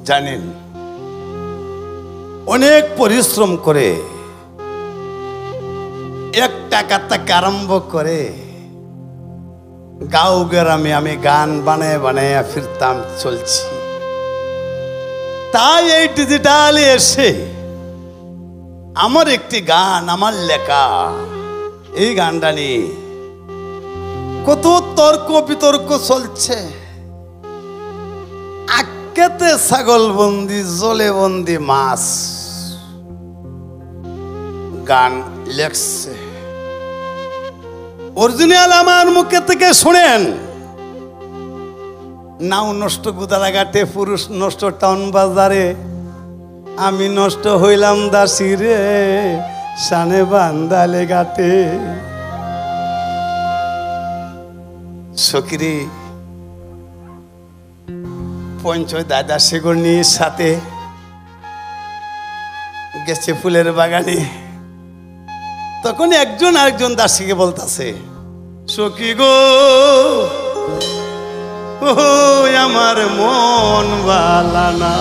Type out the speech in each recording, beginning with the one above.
জানেন অনেক পরিশ্রম করে এক টাকা থেকে আরম্ভ করে গাঁও গ্রামে আমি গান বানায় বানায় ফিরতাম চলছি। তাই এই ডিজিটালে এসে আমার একটি গান, আমার লেখা, এই গানটা নিয়ে কত তর্ক বিতর্ক চলছে। আক্কেতে ছাগল বন্দি, জলে বন্দি মাছ গান লেখছে। অরিজিনাল আমার মুখে থেকে শুনেন। নাও নষ্ট গুদারাঘাটে, পুরুষ নষ্ট টাউন বাজারে, আমি নষ্ট হইলাম দাসী রে সানে বান্দালে ঘাটে। সকিরি পঞ্চয় দাদা সেগর নিয়ে সাথে গেছে ফুলের বাগানে। তখন একজন আরেকজন দাসীকে বলতাছে, সখী গো ও আমার মন বালানা,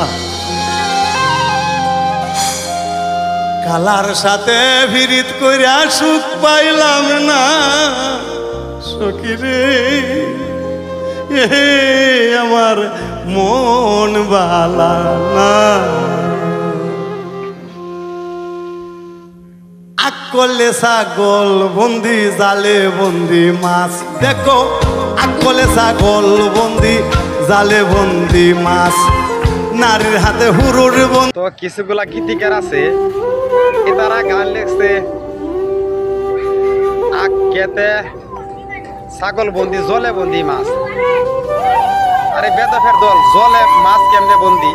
কালার সাথে ভিড়িত কইরা সুখ পাইলাম না। সখী রে আমার মন বালানা। আকলে ছাগল বন্দি, জালে বন্দি মাছ। দেখো আকলে ছাগল বন্দি, জালে বন্দি মাছ, নারীর হাতে হুরুর বন্দি। তো কিছুগুলা গীতিকার আছে, তারা গান লিখছে আক্কেতে ছাগল বন্দি, জলে বন্দি মাছ। আরে বেদফের দল, জলে মাছ কেমনে বন্দি?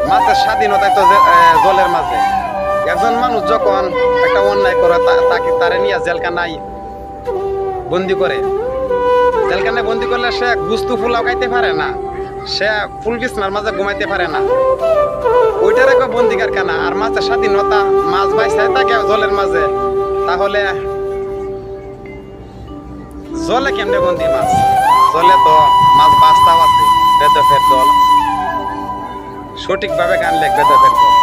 মাছের স্বাধীনতায় তো জলের মাঝে। একজন মানুষ যখন একটা অন্যায় করে তাকে তারে নিয়ে জেলখানায় বন্দি করে, জেলখানায় বন্দি করলে সে গুস্তু ফুলাও খাইতে পারে না, সে ফুল বিছনার মাঝে ঘুমাইতে পারে না। ওইটার একটা বন্দিকার কেনা। আর মাছের স্বাধীনতা, মাছ বাইছে থাকে জলের মাঝে, তাহলে জলে কেমনে বন্দি মাছ? জলে তো মাছ বাঁচতাও আছে। বেদফের দল সঠিকভাবে গান লেখ, বেদফের দল।